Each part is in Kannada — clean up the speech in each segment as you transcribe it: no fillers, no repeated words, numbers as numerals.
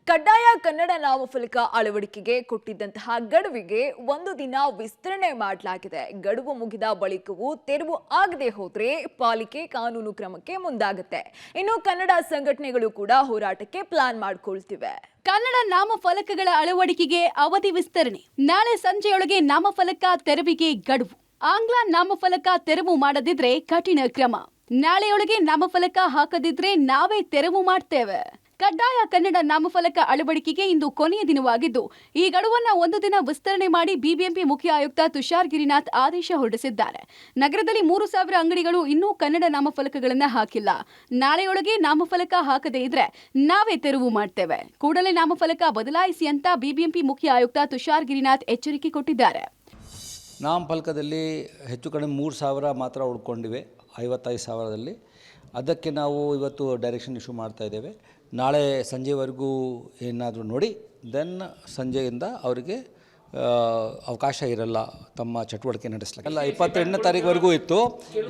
ಕಡ್ಡಾಯ ಕನ್ನಡ ನಾಮಫಲಕ ಅಳವಡಿಕೆಗೆ ಕೊಟ್ಟಿದ್ದಂತಹ ಗಡುವಿಗೆ ಒಂದು ದಿನ ವಿಸ್ತರಣೆ ಮಾಡಲಾಗಿದೆ. ಗಡುವು ಮುಗಿದ ಬಳಿಕವೂ ತೆರವು ಆಗದೆ ಹೋದ್ರೆ ಪಾಲಿಕೆ ಕಾನೂನು ಕ್ರಮಕ್ಕೆ ಮುಂದಾಗುತ್ತೆ. ಇನ್ನು ಕನ್ನಡ ಸಂಘಟನೆಗಳು ಕೂಡ ಹೋರಾಟಕ್ಕೆ ಪ್ಲಾನ್ ಮಾಡಿಕೊಳ್ತಿವೆ. ಕನ್ನಡ ನಾಮಫಲಕಗಳ ಅಳವಡಿಕೆಗೆ ಅವಧಿ ವಿಸ್ತರಣೆ. ನಾಳೆ ಸಂಜೆಯೊಳಗೆ ನಾಮಫಲಕ ತೆರವಿಗೆ ಗಡುವು. ಆಂಗ್ಲ ನಾಮಫಲಕ ತೆರವು ಮಾಡದಿದ್ರೆ ಕಠಿಣ ಕ್ರಮ. ನಾಳೆಯೊಳಗೆ ನಾಮಫಲಕ ಹಾಕದಿದ್ರೆ ನಾವೇ ತೆರವು ಮಾಡ್ತೇವೆ. ಕಡ್ಡಾಯ ಕನ್ನಡ ನಾಮಫಲಕ ಅಳವಡಿಕೆಗೆ ಇಂದು ಕೊನೆಯ ದಿನವಾಗಿದ್ದು, ಈ ಗಡುವನ್ನು ಒಂದು ದಿನ ವಿಸ್ತರಣೆ ಮಾಡಿ ಬಿಬಿಎಂಪಿ ಮುಖ್ಯ ಆಯುಕ್ತ ತುಷಾರ್ ಗಿರಿನಾಥ್ ಆದೇಶ ಹೊರಡಿಸಿದ್ದಾರೆ. ನಗರದಲ್ಲಿ 3,000 ಅಂಗಡಿಗಳು ಇನ್ನೂ ಕನ್ನಡ ನಾಮಫಲಕಗಳನ್ನು ಹಾಕಿಲ್ಲ. ನಾಳೆಯೊಳಗೆ ನಾಮಫಲಕ ಹಾಕದೇ ಇದ್ರೆ ನಾವೇ ತೆರವು ಮಾಡ್ತೇವೆ. ಕೂಡಲೇ ನಾಮಫಲಕ ಬದಲಾಯಿಸಿ ಅಂತ ಬಿಬಿಎಂಪಿ ಮುಖ್ಯ ಆಯುಕ್ತ ತುಷಾರ್ ಗಿರಿನಾಥ್ ಎಚ್ಚರಿಕೆ ಕೊಟ್ಟಿದ್ದಾರೆ. ನಾಮಫಲಕದಲ್ಲಿ ಹೆಚ್ಚು ಕಡಿಮೆ 3,000 ಮಾತ್ರ ಉಳ್ಕೊಂಡಿವೆ 55,000ದಲ್ಲಿ. ಅದಕ್ಕೆ ನಾವು ಇವತ್ತು ಡೈರೆಕ್ಷನ್ ಇಶ್ಯೂ ಮಾಡ್ತಾ ಇದ್ದೇವೆ. ನಾಳೆ ಸಂಜೆವರೆಗೂ ಏನಾದರೂ ನೋಡಿ ದೆನ್ ಸಂಜೆಯಿಂದ ಅವರಿಗೆ ಅವಕಾಶ ಇರಲ್ಲ ತಮ್ಮ ಚಟುವಟಿಕೆ ನಡೆಸಲಿಕ್ಕೆ. ಅಲ್ಲ, 28ನೇ ತಾರೀಕುವರೆಗೂ ಇತ್ತು,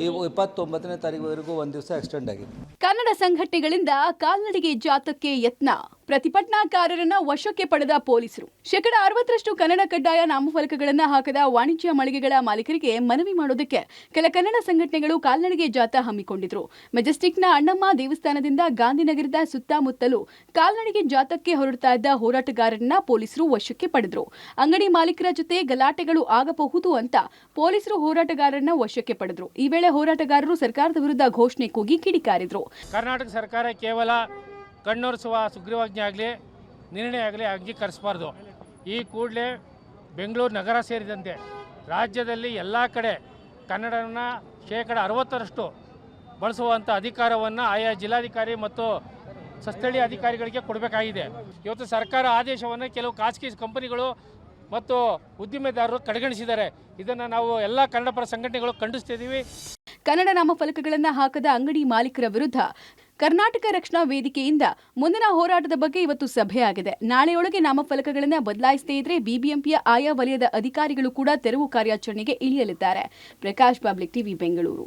ಇವು 29ನೇ ತಾರೀಕುವರೆಗೂ ಒಂದು ದಿವಸ ಎಕ್ಸ್ಟೆಂಡ್ ಆಗಿದೆ. ಕನ್ನಡ ಸಂಘಟನೆಗಳಿಂದ ಕಾಲ್ನಡಿಗೆ ಜಾಥಾಕ್ಕೆ ಯತ್ನ. ಪ್ರತಿಭಟನಾಕಾರರನ್ನ ವಶಕ್ಕೆ ಪಡೆದ ಪೊಲೀಸರು. 60% ಕನ್ನಡ ಕಡ್ಡಾಯ ನಾಮಫಲಕಗಳನ್ನು ಹಾಕದ ವಾಣಿಜ್ಯ ಮಳಿಗೆಗಳ ಮಾಲೀಕರಿಗೆ ಮನವಿ ಮಾಡೋದಕ್ಕೆ ಕೆಲ ಕನ್ನಡ ಸಂಘಟನೆಗಳು ಕಾಲ್ನಡಿಗೆ ಜಾಥಾ ಹಮ್ಮಿಕೊಂಡಿದ್ರು. ಮೆಜೆಸ್ಟಿಕ್ನ ಅಣ್ಣಮ್ಮ ದೇವಸ್ಥಾನದಿಂದ ಗಾಂಧಿನಗರದ ಸುತ್ತಮುತ್ತಲೂ ಕಾಲ್ನಡಿಗೆ ಜಾಥಾಕ್ಕೆ ಹೊರಡ್ತಾ ಇದ್ದ ಹೋರಾಟಗಾರರನ್ನ ಪೊಲೀಸರು ವಶಕ್ಕೆ ಪಡೆದ್ರು. ಅಂಗಡಿ ಮಾಲೀಕರ ಜೊತೆ ಗಲಾಟೆಗಳು ಆಗಬಹುದು ಅಂತ ಪೊಲೀಸರು ಹೋರಾಟಗಾರರನ್ನ ವಶಕ್ಕೆ ಪಡೆದ್ರು. ಈ ವೇಳೆ ಹೋರಾಟಗಾರರು ಸರ್ಕಾರದ ವಿರುದ್ಧ ಘೋಷಣೆ ಕೂಗಿ ಕಿಡಿಕಾರಿದ್ರು. ಕರ್ನಾಟಕ ಸರ್ಕಾರ ಕೇವಲ ಕಣ್ಣೊರೆಸುವ ಸುಗ್ರೀವಾಜ್ಞೆ ಆಗಲಿ ನಿರ್ಣಯ ಆಗಲಿ ಅಂಗೀಕರಿಸಬಾರ್ದು. ಈ ಕೂಡಲೇ ಬೆಂಗಳೂರು ನಗರ ಸೇರಿದಂತೆ ರಾಜ್ಯದಲ್ಲಿ ಎಲ್ಲ ಕಡೆ ಕನ್ನಡವನ್ನು 60% ಬಳಸುವಂಥ ಅಧಿಕಾರವನ್ನು ಆಯಾ ಜಿಲ್ಲಾಧಿಕಾರಿ ಮತ್ತು ಸ್ಥಳೀಯ ಅಧಿಕಾರಿಗಳಿಗೆ ಕೊಡಬೇಕಾಗಿದೆ. ಇವತ್ತು ಸರ್ಕಾರ ಆದೇಶವನ್ನು ಕೆಲವು ಖಾಸಗಿ ಕಂಪನಿಗಳು ಮತ್ತು ಉದ್ದಿಮೆದಾರರು ಕಡೆಗಣಿಸಿದ್ದಾರೆ. ಇದನ್ನು ನಾವು ಎಲ್ಲ ಕನ್ನಡಪರ ಸಂಘಟನೆಗಳು ಖಂಡಿಸ್ತಿದ್ದೀವಿ. ಕನ್ನಡ ನಾಮಫಲಕಗಳನ್ನು ಹಾಕದ ಅಂಗಡಿ ಮಾಲೀಕರ ವಿರುದ್ಧ ಕರ್ನಾಟಕ ರಕ್ಷಣಾ ವೇದಿಕೆಯಿಂದ ಮುಂದಿನ ಹೋರಾಟದ ಬಗ್ಗೆ ಇವತ್ತು ಸಭೆಯಾಗಿದೆ. ನಾಳೆಯೊಳಗೆ ನಾಮಫಲಕಗಳನ್ನು ಬದಲಾಯಿಸದೇ ಇದ್ರೆ ಬಿಬಿಎಂಪಿಯ ಆಯಾ ವಲಯದ ಅಧಿಕಾರಿಗಳು ಕೂಡ ತೆರವು ಕಾರ್ಯಾಚರಣೆಗೆ ಇಳಿಯಲಿದ್ದಾರೆ. Prakash, public TV, Bengaluru.